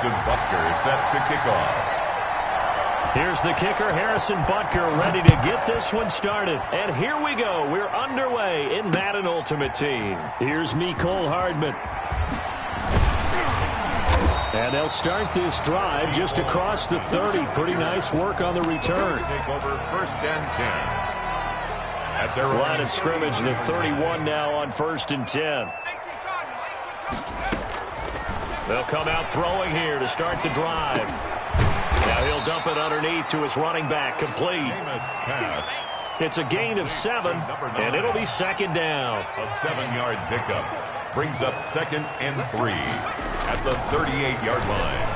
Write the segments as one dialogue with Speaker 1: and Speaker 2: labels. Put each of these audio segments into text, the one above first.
Speaker 1: Harrison Butker is set to kick off.
Speaker 2: Here's the kicker, Harrison Butker, ready to get this one started. And here we go. We're underway in Madden Ultimate Team. Here's Mecole Hardman. And they'll start this drive just across the 30. Pretty nice work on the return.
Speaker 1: Take over 1st and 10. At their
Speaker 2: line of scrimmage, the 31 now on 1st and 10. They'll come out throwing here to start the drive. Now he'll dump it underneath to his running back, complete. It's a gain of 7, and it'll be 2nd down.
Speaker 1: A 7-yard pickup brings up 2nd and 3 at the 38-yard line.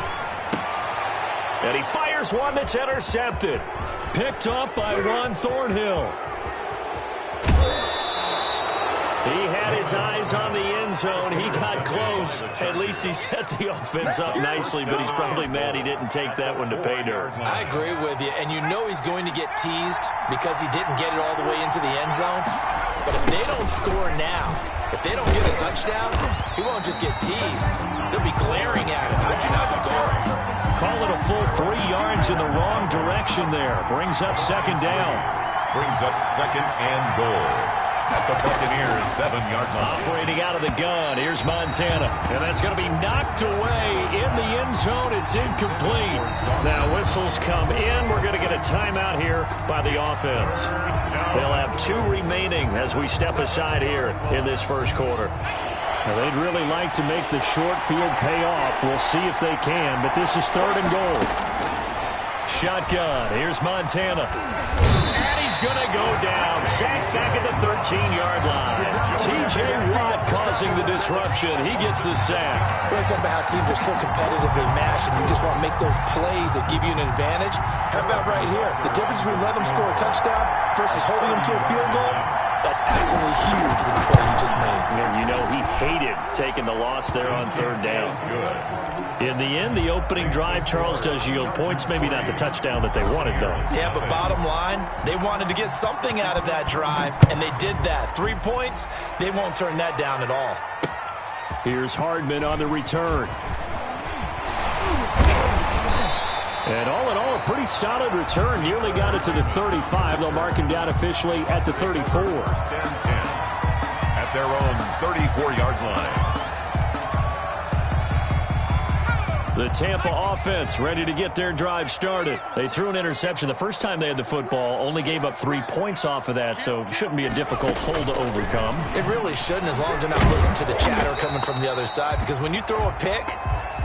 Speaker 2: And he fires one that's intercepted. Picked up by Ron Thornhill. He had his eyes on the end zone. He got close. At least he set the offense up nicely, but he's probably mad he didn't take that one to pay dirt.
Speaker 3: I agree with you, and you know he's going to get teased because he didn't get it all the way into the end zone. But if they don't score now, if they don't get a touchdown, he won't just get teased. They'll be glaring at him. How'd you not score?
Speaker 2: Call it a full 3 yards in the wrong direction there. Brings up 2nd down.
Speaker 1: Brings up 2nd and goal at the Buccaneers' 7-yard line.
Speaker 2: Operating out of the gun, here's Montana. And that's going to be knocked away in the end zone. It's incomplete. Now whistles come in. We're going to get a timeout here by the offense. They'll have 2 remaining as we step aside here in this first quarter. Now, they'd really like to make the short field pay off. We'll see if they can, but this is 3rd and goal. Shotgun, here's Montana. He's going to go down. Sacked back at the 13-yard line. T.J. Watt causing the disruption. He gets the sack.
Speaker 3: We're talking about how teams are so competitively matched, and you just want to make those plays that give you an advantage. How about right here? The difference between letting them score a touchdown versus holding them to a field goal, that's absolutely huge with the play he just made.
Speaker 2: And you know he hated taking the loss there on 3rd down. In the end, the opening drive, Charles, does yield points. Maybe not the touchdown that they wanted, though.
Speaker 3: Yeah, but bottom line, they wanted to get something out of that drive, and they did that. 3 points, they won't turn that down at all.
Speaker 2: Here's Hardman on the return. And all in all, a pretty solid return. Nearly got it to the 35. They'll mark him down officially at the 34.
Speaker 1: 1st and 10 at their own 34-yard line.
Speaker 2: The Tampa offense ready to get their drive started. They threw an interception the first time they had the football, only gave up 3 points off of that, so shouldn't be a difficult hole to overcome.
Speaker 3: It really shouldn't, as long as they're not listening to the chatter coming from the other side, because when you throw a pick,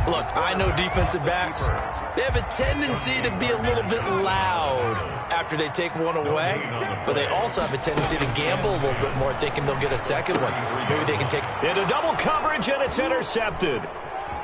Speaker 3: look, I know defensive backs, they have a tendency to be a little bit loud after they take one away, but they also have a tendency to gamble a little bit more, thinking they'll get a second one. Maybe they can take
Speaker 2: into double coverage, and it's intercepted.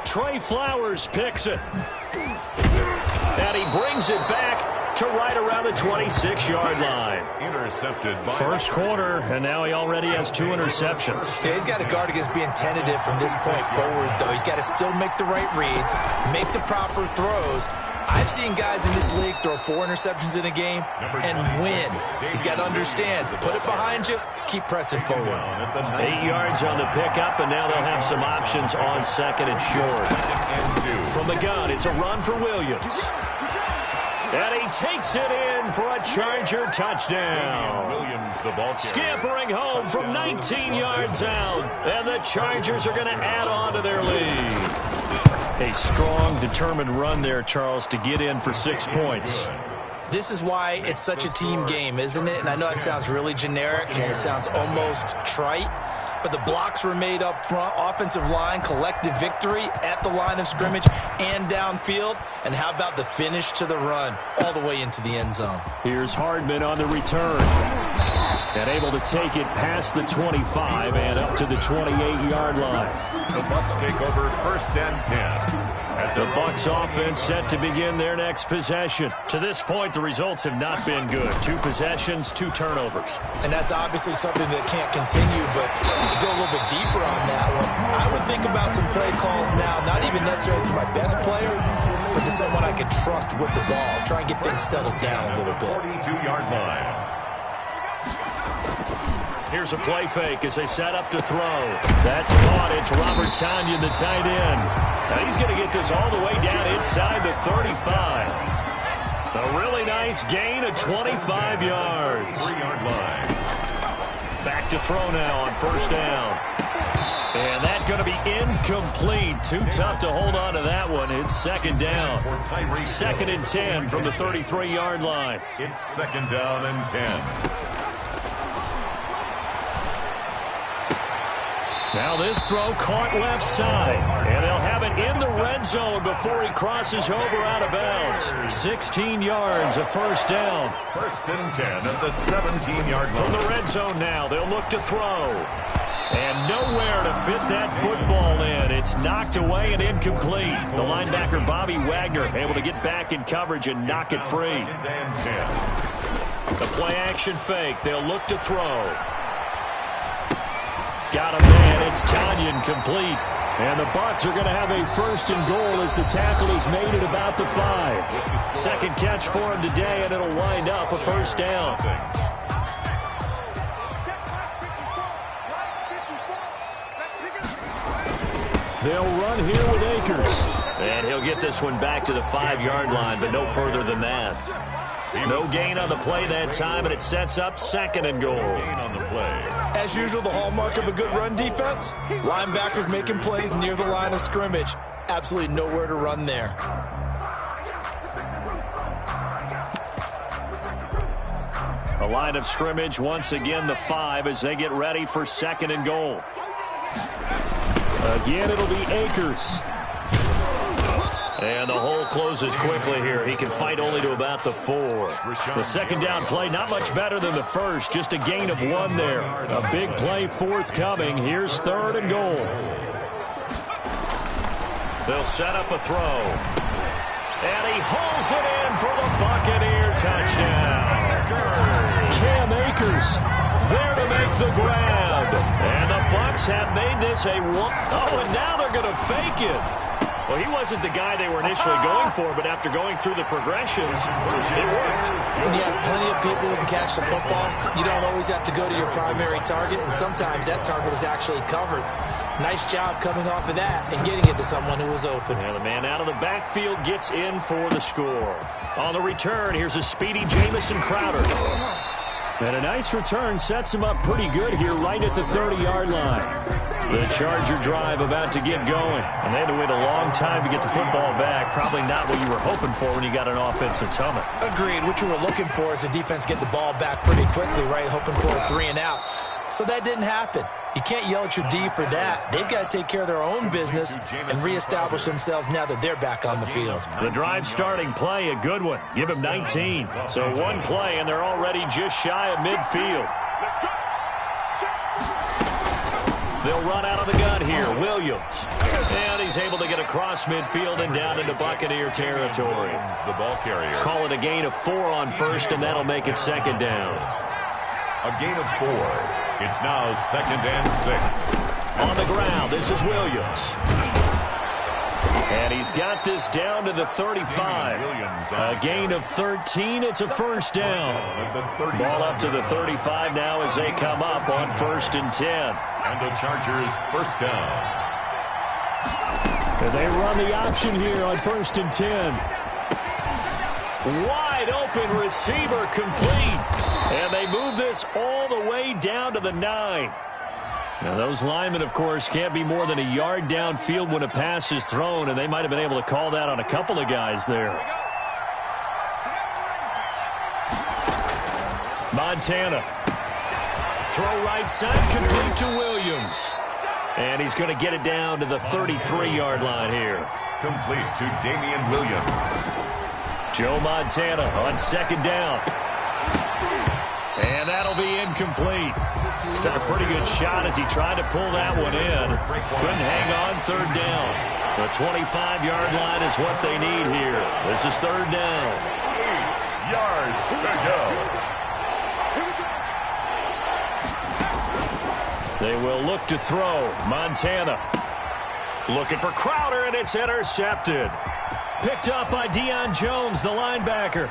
Speaker 2: Trey Flowers picks it. And he brings it back to right around the 26-yard line.
Speaker 1: Intercepted by
Speaker 2: first quarter, and now he already has 2 interceptions.
Speaker 3: Yeah, he's got to guard against being tentative from this point forward, though. He's got to still make the right reads, make the proper throws. I've seen guys in this league throw 4 interceptions in a game and win. He's got to understand, put it behind you, keep pressing forward.
Speaker 2: 8 yards on the pickup, and now they'll have some options on 2nd and short. From the gun, it's a run for Williams. And he takes it in for a Charger touchdown. Scampering home from 19 yards out, and the Chargers are going to add on to their lead. A strong, determined run there, Charles, to get in for 6 points.
Speaker 3: This is why it's such a team game, isn't it? And I know it sounds really generic and it sounds almost trite, but the blocks were made up front, offensive line, collective victory at the line of scrimmage and downfield. And how about the finish to the run all the way into the end zone?
Speaker 2: Here's Hardman on the return. And able to take it past the 25 and up to the 28-yard line.
Speaker 1: The Bucs take over 1st and 10.
Speaker 2: The Bucs offense set to begin their next possession. To this point, the results have not been good. 2 possessions, 2 turnovers.
Speaker 3: And that's obviously something that can't continue, but to go a little bit deeper on that one, I would think about some play calls now, not even necessarily to my best player, but to someone I can trust with the ball. Try and get things settled down a little bit.
Speaker 1: 42-yard line.
Speaker 2: Here's a play fake as they set up to throw. That's caught. It's Robert Tonyan, the tight end. Now he's going to get this all the way down inside the 35. A really nice gain of 25 yards.
Speaker 1: 3-yard line.
Speaker 2: Back to throw now on first down. And that's going to be incomplete. Too tough to hold on to that one. It's second down. Second and 10 from the 33-yard line.
Speaker 1: It's second down and 10.
Speaker 2: Now this throw caught left side. And they'll have it in the red zone before he crosses over out of bounds. 16 yards, a first down.
Speaker 1: First and 10 at the 17-yard line.
Speaker 2: From the red zone now, they'll look to throw. And nowhere to fit that football in. It's knocked away and incomplete. The linebacker, Bobby Wagner, able to get back in coverage and knock it free. The play-action fake. They'll look to throw. Got a man. It's Tonyan complete. And the Bucs are going to have a first and goal as the tackle is made at about the 5. Second catch for him today, and it'll wind up a first down. They'll run here with Akers. And he'll get this one back to the 5-yard line, but no further than that. No gain on the play that time, and it sets up second and goal.
Speaker 1: On the play.
Speaker 3: As usual, the hallmark of a good run defense, linebackers making plays near the line of scrimmage. Absolutely nowhere to run there.
Speaker 2: A line of scrimmage, once again the 5 as they get ready for second and goal. Again, it'll be Akers. And the hole closes quickly here. He can fight only to about the 4. The second down play, not much better than the first. Just a gain of 1 there. A big play forthcoming. Here's third and goal. They'll set up a throw. And he hauls it in for the Buccaneer touchdown. Cam Akers there to make the grab. And the Bucs have made this a 1. Oh, and now they're going to fake it. Well, he wasn't the guy they were initially going for, but after going through the progressions, it worked.
Speaker 3: When you have plenty of people who can catch the football, you don't always have to go to your primary target, and sometimes that target is actually covered. Nice job coming off of that and getting it to someone who was open.
Speaker 2: And the man out of the backfield gets in for the score. On the return, here's a speedy Jamison Crowder. And a nice return sets him up pretty good here right at the 30-yard line. The Charger drive about to get going. And they had to wait a long time to get the football back. Probably not what you were hoping for when you got an offensive tumble.
Speaker 3: Agreed. What you were looking for is the defense get the ball back pretty quickly, right? Hoping for a 3 and out. So that didn't happen. You can't yell at your D for that. They've got to take care of their own business and reestablish themselves now that they're back on the field.
Speaker 2: The drive starting play, a good one. Give him 19. So one play, and they're already just shy of midfield. They'll run out of the gun here. Williams. And he's able to get across midfield and down into Buccaneer territory.
Speaker 1: The ball carrier.
Speaker 2: Call it a gain of 4 on first, and that'll make it second down.
Speaker 1: A gain of 4. It's now second and 6.
Speaker 2: On the ground, this is Williams. And he's got this down to the 35. A gain of 13. It's a first down. Ball up to the 35 now as they come up on first and 10.
Speaker 1: And the Chargers first down.
Speaker 2: And they run the option here on first and 10. Wide open receiver complete. And they move this all the way down to the 9. Now, those linemen, of course, can't be more than a yard downfield when a pass is thrown, and they might have been able to call that on a couple of guys there. Montana. Throw right side, complete to Williams. And he's going to get it down to the 33-yard line here.
Speaker 1: Complete to Damian Williams.
Speaker 2: Joe Montana on second down. And that'll be incomplete. Took a pretty good shot as he tried to pull that one in. Couldn't hang on third down. The 25-yard line is what they need here. This is third down.
Speaker 1: 8 yards to go.
Speaker 2: They will look to throw. Montana looking for Crowder, and it's intercepted. Picked up by Deion Jones, the linebacker.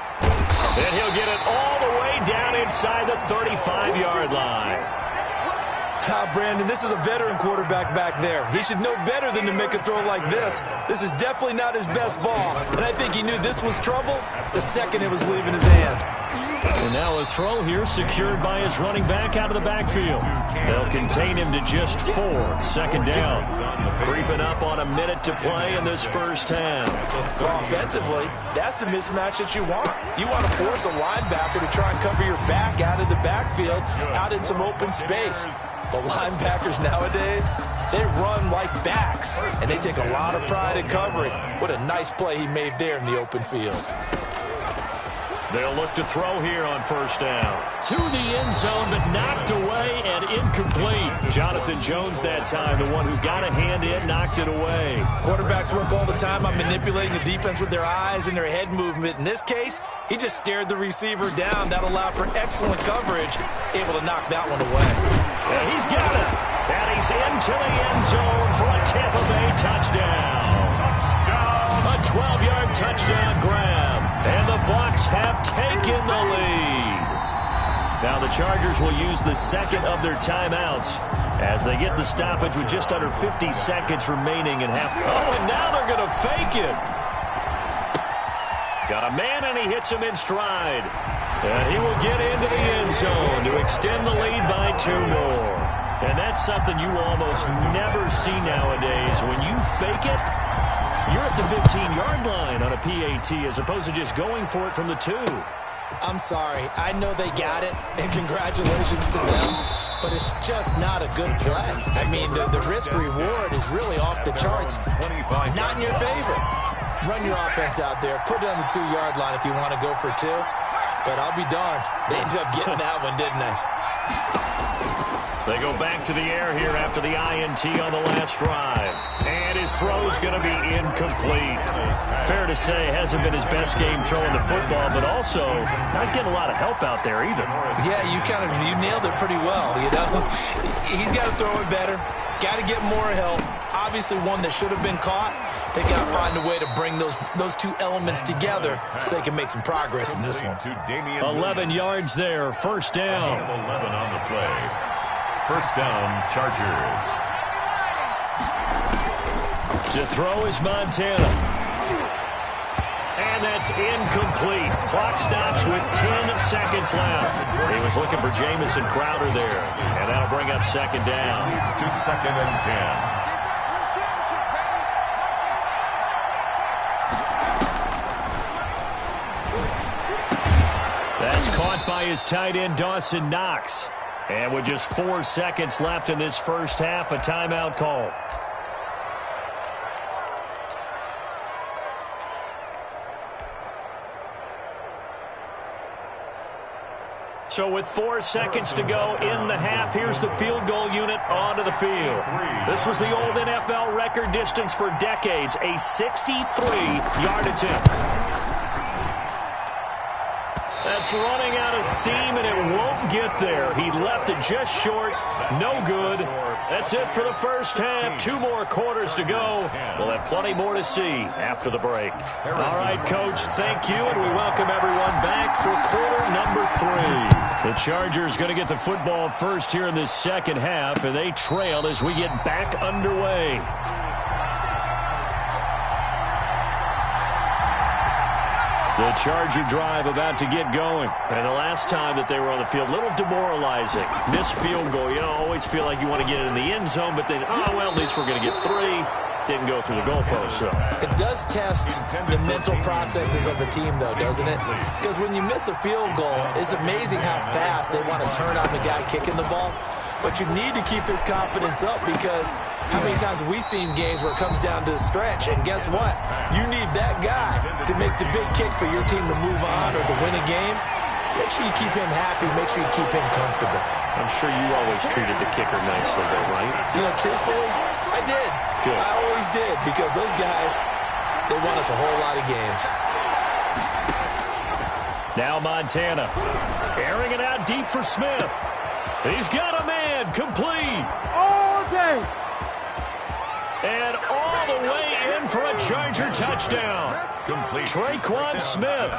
Speaker 2: And he'll get it all the way down inside the 35-yard line.
Speaker 3: Brandon, this is a veteran quarterback back there. He should know better than to make a throw like this. This is definitely not his best ball, and I think he knew this was trouble the second it was leaving his hand.
Speaker 2: And now a throw here secured by his running back out of the backfield. They'll contain him to just 4. Second down. Creeping up on a minute to play in this first half.
Speaker 3: Well, offensively, that's the mismatch that you want. You want to force a linebacker to try and cover your back out of the backfield, out in some open space. The linebackers nowadays, they run like backs, and they take a lot of pride in covering. What a nice play he made there in the open field.
Speaker 2: They'll look to throw here on first down. To the end zone, but knocked away and incomplete. Jonathan Jones that time, the one who got a hand in, knocked it away.
Speaker 3: Quarterbacks work all the time on manipulating the defense with their eyes and their head movement. In this case, he just stared the receiver down. That allowed for excellent coverage, able to knock that one away.
Speaker 2: And he's got it. And he's into the end zone for a Tampa Bay touchdown. A 12-yard touchdown grab. And the Bucs have taken the lead. Now the Chargers will use the second of their timeouts as they get the stoppage with just under 50 seconds remaining in half. Oh, and now they're going to fake it. Got a man, and he hits him in stride. And he will get into the end zone to extend the lead by 2 more. And that's something you almost never see nowadays. When you fake it, you're at the 15-yard line on a PAT as opposed to just going for it from the 2.
Speaker 3: I'm sorry. I know they got it, and congratulations to them, but it's just not a good play. I mean, the risk-reward is really off the charts. Not in your favor. Run your offense out there. Put it on the 2-yard line if you want to go for 2. But I'll be darned. They ended up getting that one, didn't they?
Speaker 2: They go back to the air here after the INT on the last drive. And his throw's going to be incomplete. Fair to say, hasn't been his best game throwing the football, but also not getting a lot of help out there either.
Speaker 3: Yeah, you nailed it pretty well, you know. He's got to throw it better. Got to get more help. Obviously one that should have been caught. They got to find a way to bring those 2 elements together so they can make some progress in this one.
Speaker 2: 11 yards there, first down.
Speaker 1: 11 on the play. First down, Chargers.
Speaker 2: To throw is Montana. And that's incomplete. Clock stops with 10 seconds left. He was looking for Jamison Crowder there. And that'll bring up second down.
Speaker 1: Leads to second and 10.
Speaker 2: That's caught by his tight end, Dawson Knox. And with just 4 seconds left in this first half, a timeout call. So with 4 seconds to go in the half, here's the field goal unit onto the field. This was the old NFL record distance for decades, a 63-yard attempt. That's running out of steam, and it won't get there. He left it just short. No good. That's it for the first half. 2 more quarters to go. We'll have plenty more to see after the break. All right, Coach, thank you, and we welcome everyone back for quarter number 3. The Chargers going to get the football first here in this second half, and they trail as we get back underway. The Charger drive about to get going. And the last time that they were on the field, a little demoralizing. Missed field goal. You know, always feel like you want to get it in the end zone, but then, oh, well, at least we're going to get 3. Didn't go through the goalpost, so.
Speaker 3: It does test the mental processes of a team, though, doesn't it? Because when you miss a field goal, it's amazing how fast they want to turn on the guy kicking the ball. But you need to keep his confidence up, because how many times have we seen games where it comes down to the stretch, and guess what? You need that guy to make the big kick for your team to move on or to win a game. Make sure you keep him happy. Make sure you keep him comfortable.
Speaker 2: I'm sure you always treated the kicker nicely, though, right?
Speaker 3: You know, truthfully, I did.
Speaker 2: Good.
Speaker 3: I always did, because those guys, they won us a whole lot of games.
Speaker 2: Now Montana, airing it out deep for Smith. He's got a man, complete.
Speaker 4: All day.
Speaker 2: And all the way in for a Charger touchdown.
Speaker 1: Complete.
Speaker 2: Traquan Smith,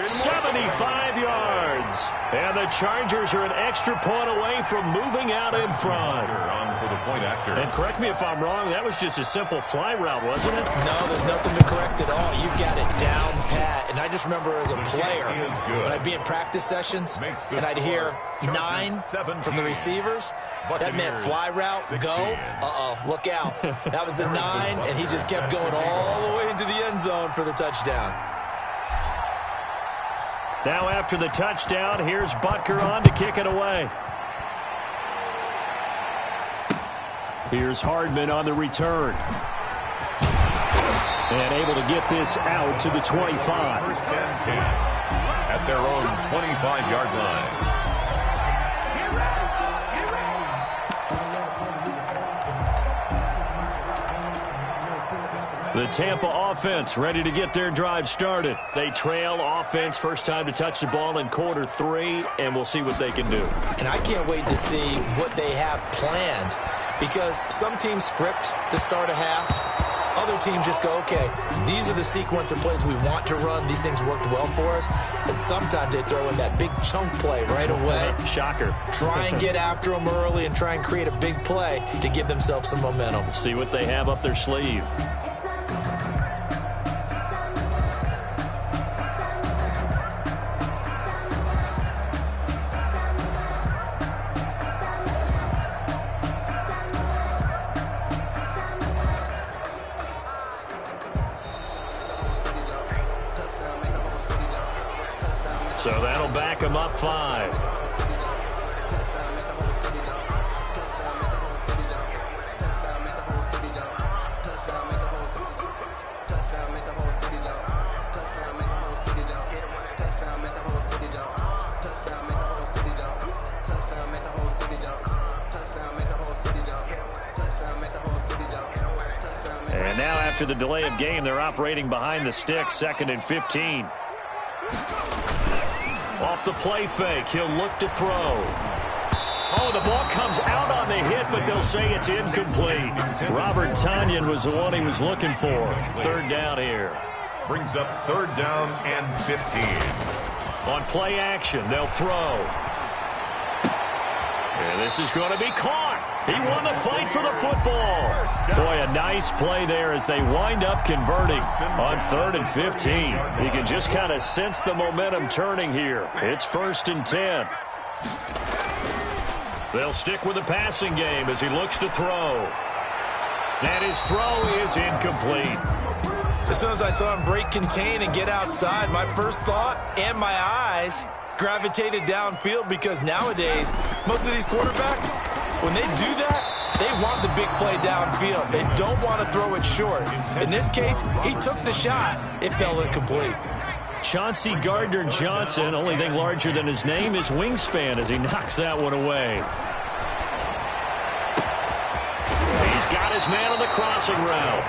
Speaker 2: 75 yards. And the Chargers are an extra point away from moving out in front.
Speaker 1: On for the point after.
Speaker 2: And correct me if I'm wrong, that was just a simple fly route, wasn't it?
Speaker 3: No, there's nothing to correct at all. You got it down pat. And I just remember as a player, when I'd be in practice sessions, and I'd hear 9 from the receivers, that meant fly route, go, look out. That was the 9, and he just kept going all the way into the end zone for the touchdown.
Speaker 2: Now after the touchdown, here's Butker on to kick it away. Here's Hardman on the return. And able to get this out to the 25.
Speaker 1: First and 10 at their own 25-yard line.
Speaker 2: The Tampa offense ready to get their drive started. They trail offense first time to touch the ball in quarter 3, and we'll see what they can do.
Speaker 3: And I can't wait to see what they have planned, because some teams script to start a half. Other teams just go, okay, these are the sequence of plays we want to run. These things worked well for us. And sometimes they throw in that big chunk play right away.
Speaker 2: Shocker.
Speaker 3: Try and get after them early and try and create a big play to give themselves some momentum.
Speaker 2: See what they have up their sleeve. So that'll back them up 5. And now after the delay of game, they're operating behind the sticks, 2nd and 15. Off the play fake, he'll look to throw. Oh, the ball comes out on the hit, but they'll say it's incomplete. Robert Tonyan was the one he was looking for. 3rd down here.
Speaker 1: Brings up 3rd down and 15.
Speaker 2: On play action, they'll throw. And this is going to be caught. He won the fight for the football. Boy, a nice play there as they wind up converting on 3rd and 15. You can just kind of sense the momentum turning here. It's 1st and 10. They'll stick with the passing game as he looks to throw. And his throw is incomplete.
Speaker 3: As soon as I saw him break contain and get outside, my first thought and my eyes gravitated downfield, because nowadays, most of these quarterbacks, when they do that, they want the big play downfield. They don't want to throw it short. In this case, he took the shot. It fell incomplete.
Speaker 2: Chauncey Gardner-Johnson, only thing larger than his name is wingspan as he knocks that one away. He's got his man on the crossing route.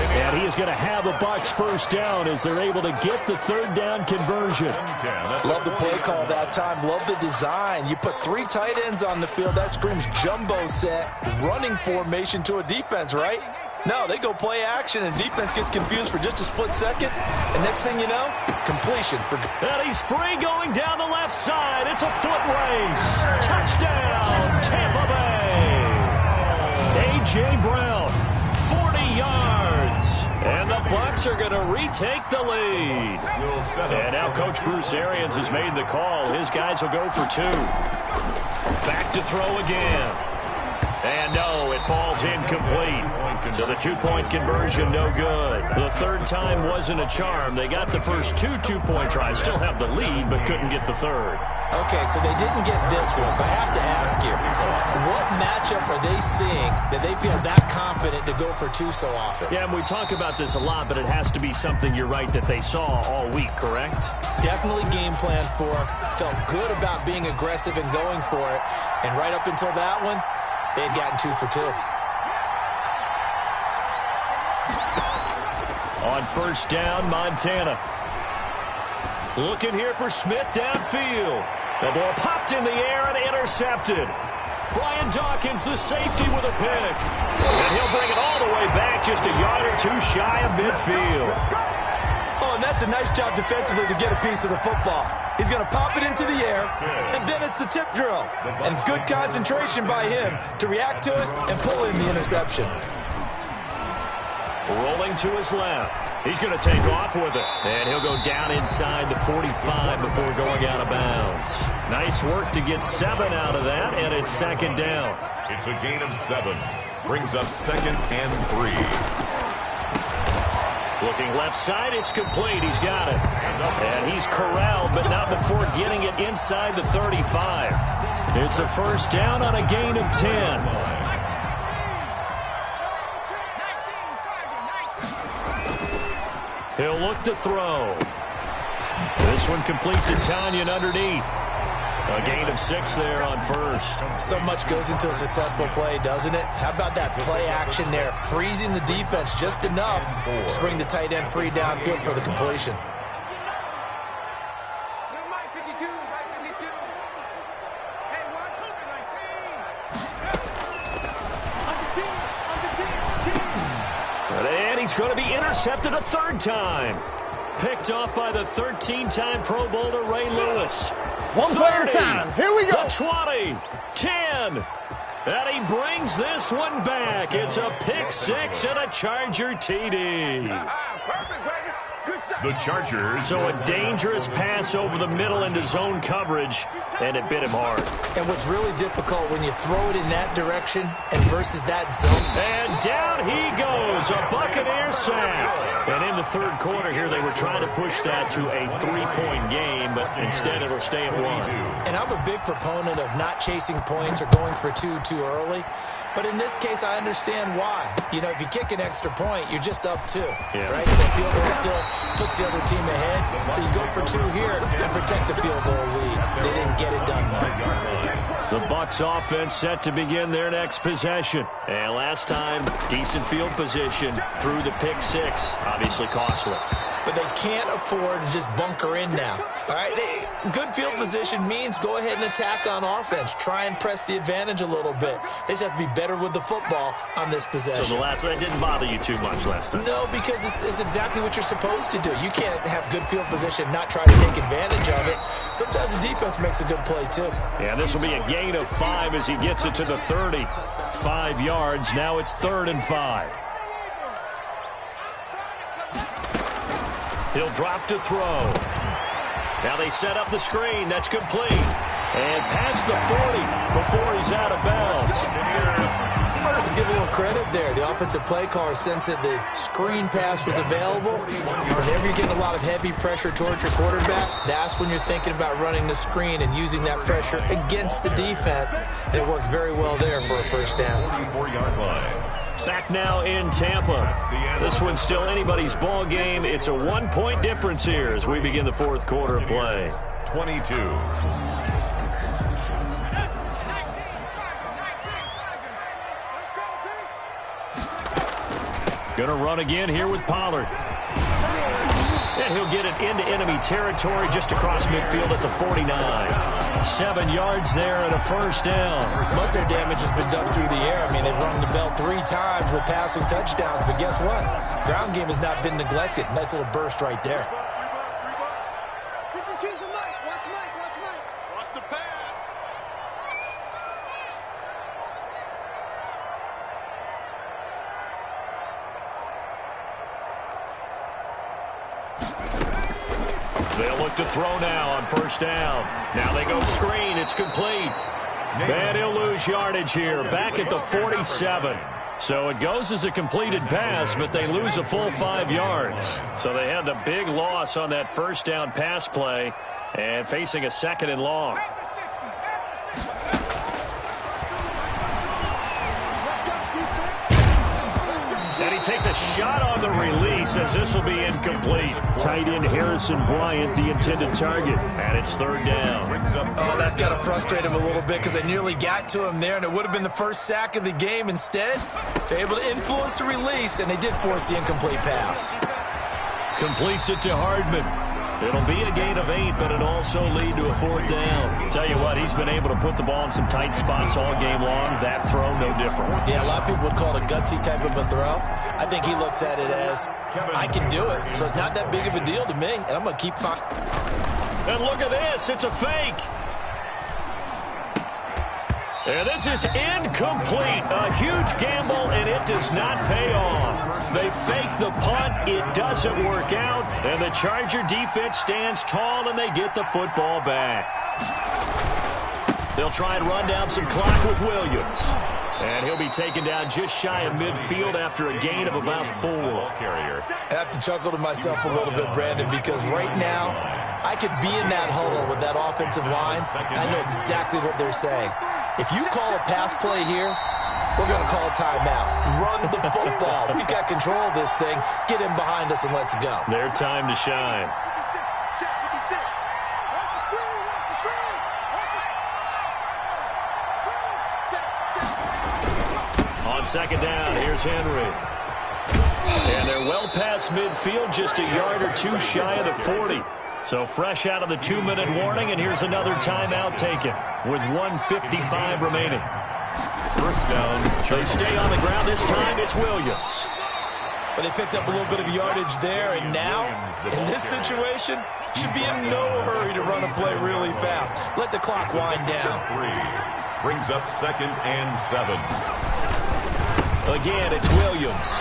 Speaker 2: And he is going to have a Bucs first down as they're able to get the 3rd down conversion.
Speaker 3: Love the play call that time. Love the design. You put 3 tight ends on the field. That screams jumbo set, running formation to a defense, right? No, they go play action, and defense gets confused for just a split second. And next thing you know, completion.
Speaker 2: And he's free going down the left side. It's a foot race. Touchdown, Tampa Bay. A.J. Brown, 40 yards. And the Bucs are going to retake the lead. And now Coach Bruce Arians has made the call. His guys will go for 2. Back to throw again. And no, it falls incomplete. So the 2-point conversion, no good. The 3rd time wasn't a charm. They got the first 2 2-point tries. Still have the lead, but couldn't get the 3rd.
Speaker 3: Okay, so they didn't get this one, but I have to ask you, what matchup are they seeing that they feel that confident to go for 2 so often?
Speaker 2: Yeah, and we talk about this a lot, but it has to be something, you're right, that they saw all week, correct?
Speaker 3: Definitely game plan for, felt good about being aggressive and going for it, and right up until that one, they had gotten 2 for 2.
Speaker 2: On 1st down, Montana. Looking here for Smith downfield. The ball popped in the air and intercepted. Brian Dawkins, the safety, with a pick. And he'll bring it all the way back, just a yard or two shy of midfield.
Speaker 3: Oh, and that's a nice job defensively to get a piece of the football. He's going to pop it into the air, and then it's the tip drill. And good concentration by him to react to it and pull in the interception.
Speaker 2: Rolling to his left. He's going to take off with it. And he'll go down inside the 45 before going out of bounds. Nice work to get 7 out of that, and it's second down.
Speaker 1: It's a gain of 7. Brings up 2nd and 3.
Speaker 2: Looking left side, it's complete. He's got it. And he's corralled, but not before getting it inside the 35. It's a first down on a gain of 10. He'll look to throw. This one complete to Tanyan underneath. A gain of 6 there on first.
Speaker 3: So much goes into a successful play, doesn't it? How about that play action there? Freezing the defense just enough to bring the tight end free downfield for the completion.
Speaker 2: And he's going to be intercepted a 3rd time. Picked off by the 13-time Pro Bowler Ray Lewis.
Speaker 4: One play at a time. Here we go.
Speaker 2: 20, 10. And he brings this one back. It's a pick 6 and a Charger TD.
Speaker 1: The Chargers.
Speaker 2: So a dangerous pass over the middle into zone coverage, and it bit him hard.
Speaker 3: And what's really difficult when you throw it in that direction and versus that zone.
Speaker 2: And down he goes, a Buccaneer sack. And in the 3rd quarter here, they were trying to push that to a 3-point game, but instead it'll stay at 1.
Speaker 3: And I'm a big proponent of not chasing points or going for 2 too early. But in this case, I understand why. You know, if you kick an extra point, you're just up 2, right? So field goal still puts the other team ahead. So you go for 2 here and protect the field goal lead. They didn't get it done, though.
Speaker 2: The Bucs offense set to begin their next possession. And last time, decent field position through the pick 6. Obviously costly.
Speaker 3: But they can't afford to just bunker in now. All right, good field position means go ahead and attack on offense. Try and press the advantage a little bit. They just have to be better with the football on this possession.
Speaker 2: So the last one, it didn't bother you too much last time?
Speaker 3: No, because it's exactly what you're supposed to do. You can't have good field position, not try to take advantage of it. Sometimes the defense makes a good play, too.
Speaker 2: Yeah, this will be a gain of 5 as he gets it to the 30. 5 yards. Now it's 3rd and 5. He'll drop to throw. Now they set up the screen. That's complete. And past the 40 before he's out of bounds.
Speaker 3: Let's give a little credit there. The offensive play caller sensed that the screen pass was available. Whenever you're getting a lot of heavy pressure towards your quarterback, that's when you're thinking about running the screen and using that pressure against the defense. And it worked very well there for a first down.
Speaker 1: 44-yard line.
Speaker 2: Back now in Tampa. This one's still anybody's ball game. It's a 1-point difference here as we begin the 4th quarter of play.
Speaker 1: 22.
Speaker 2: Gonna run again here with Pollard. And he'll get it into enemy territory just across midfield at the 49. 7 yards there and a first down.
Speaker 3: Most of their damage has been done through the air. I mean, they've rung the bell 3 times with passing touchdowns, but guess what? Ground game has not been neglected. Nice little burst right there.
Speaker 5: Watch the pass.
Speaker 2: They'll look to throw now on first down. Now they go screen. It's complete. And he'll lose yardage here. Back at the 47. So it goes as a completed pass, but they lose a full 5 yards. So they had the big loss on that first down pass play and facing a 2nd and long. And he takes a shot on the release as this will be incomplete. Tight end Harrison Bryant, the intended target. And it's 3rd down.
Speaker 3: Oh, that's got to frustrate him a little bit because they nearly got to him there, and it would have been the first sack of the game. Instead, they're able to influence the release, and they did force the incomplete pass.
Speaker 2: Completes it to Hardman. It'll be a gain of 8, but it'll also lead to a 4th down. Tell you what, he's been able to put the ball in some tight spots all game long. That throw, no different.
Speaker 3: Yeah, a lot of people would call it a gutsy type of a throw. I think he looks at it as, I can do it, so it's not that big of a deal to me, and I'm going to keep fighting.
Speaker 2: And look at this. It's a fake. And this is incomplete. A huge gamble, and it does not pay off. They fake the punt. It doesn't work out. And the Charger defense stands tall, and they get the football back. They'll try and run down some clock with Williams. And he'll be taken down just shy of midfield after a gain of about 4.
Speaker 3: I have to chuckle to myself a little bit, Brandon, because right now I could be in that huddle with that offensive line. I know exactly what they're saying. If you call a pass play here, we're going to call a timeout. Run the football. We've got control of this thing. Get in behind us and let's go.
Speaker 2: Their time to shine. On 2nd down, here's Henry. And they're well past midfield, just a yard or 2 shy of the 40. So fresh out of the 2-minute warning, and here's another timeout taken with 1:55 remaining.
Speaker 1: 1st down.
Speaker 2: They stay on the ground. This time it's Williams.
Speaker 3: But they picked up a little bit of yardage there, and now, in this situation, should be in no hurry to run a play really fast. Let the clock wind down.
Speaker 1: 3 brings up 2nd and 7.
Speaker 2: Again, it's Williams.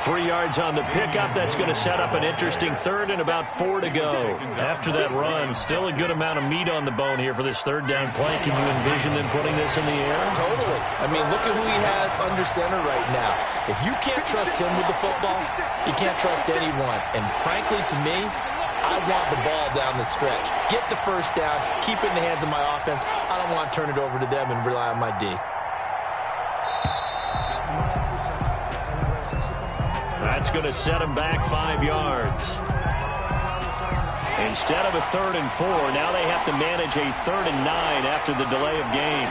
Speaker 2: 3 yards on the pickup. That's going to set up an interesting 3rd and about 4 to go. After that run, still a good amount of meat on the bone here for this 3rd down play. Can you envision them putting this in the air?
Speaker 3: Totally. I mean, look at who he has under center right now. If you can't trust him with the football, you can't trust anyone. And frankly, to me, I want the ball down the stretch. Get the 1st down, keep it in the hands of my offense. I don't want to turn it over to them and rely on my D.
Speaker 2: That's going to set him back 5 yards. Instead of a 3rd and 4, now they have to manage a 3rd and 9 after the delay of game.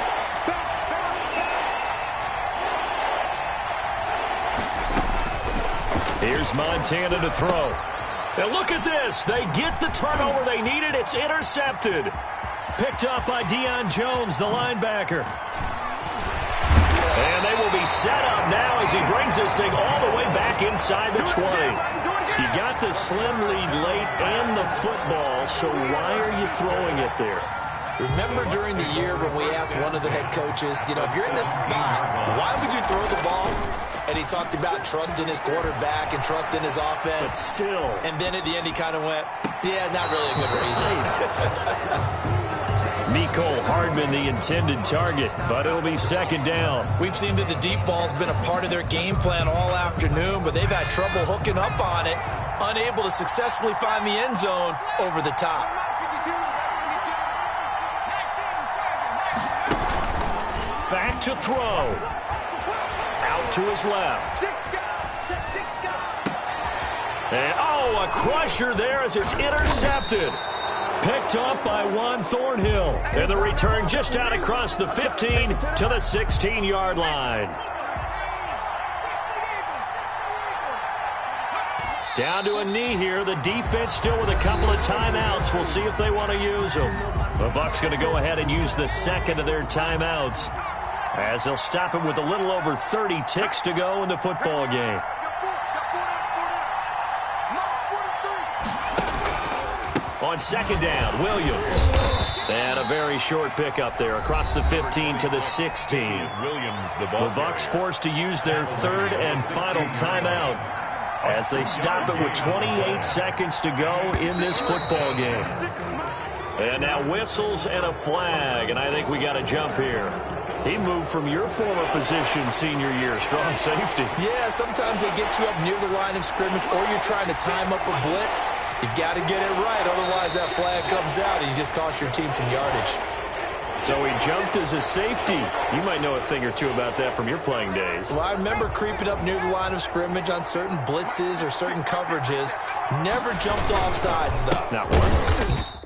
Speaker 2: Here's Montana to throw. And look at this. They get the turnover they needed. It's intercepted. Picked up by Deion Jones, the linebacker. And they will be set up now as he brings this thing all the way back inside the 20. You got the slim lead late and the football, so why are you throwing it there?
Speaker 3: Remember during the year when we asked one of the head coaches, you know, if you're in this spot, why would you throw the ball? And he talked about trusting his quarterback and trusting his offense.
Speaker 2: But still.
Speaker 3: And then at the end he kind of went, yeah, not really a good reason.
Speaker 2: Mecole Hardman, the intended target, but it'll be 2nd down.
Speaker 3: We've seen that the deep ball's been a part of their game plan all afternoon, but they've had trouble hooking up on it, unable to successfully find the end zone over the top.
Speaker 2: Back to throw. Out to his left. And, oh, a crusher there as it's intercepted. Picked up by Juan Thornhill. And the return just out across the 15 to the 16-yard line. Down to a knee here. The defense still with a couple of timeouts. We'll see if they want to use them. The Bucs going to go ahead and use the 2nd of their timeouts, as they'll stop him with a little over 30 ticks to go in the football game. On 2nd down, Williams. And a very short pickup there across the 15 to the 16. The Bucs forced to use their 3rd and final timeout as they stop it with 28 seconds to go in this football game. And now whistles and a flag, and I think we got a jump here. He moved from your former position senior year, strong safety.
Speaker 3: Yeah, sometimes they get you up near the line of scrimmage, or you're trying to time up a blitz. You got to get it right, otherwise that flag comes out and you just cost your team some yardage.
Speaker 2: So he jumped as a safety. You might know a thing or two about that from your playing days.
Speaker 3: Well, I remember creeping up near the line of scrimmage on certain blitzes or certain coverages. Never jumped off sides, though.
Speaker 2: Not once?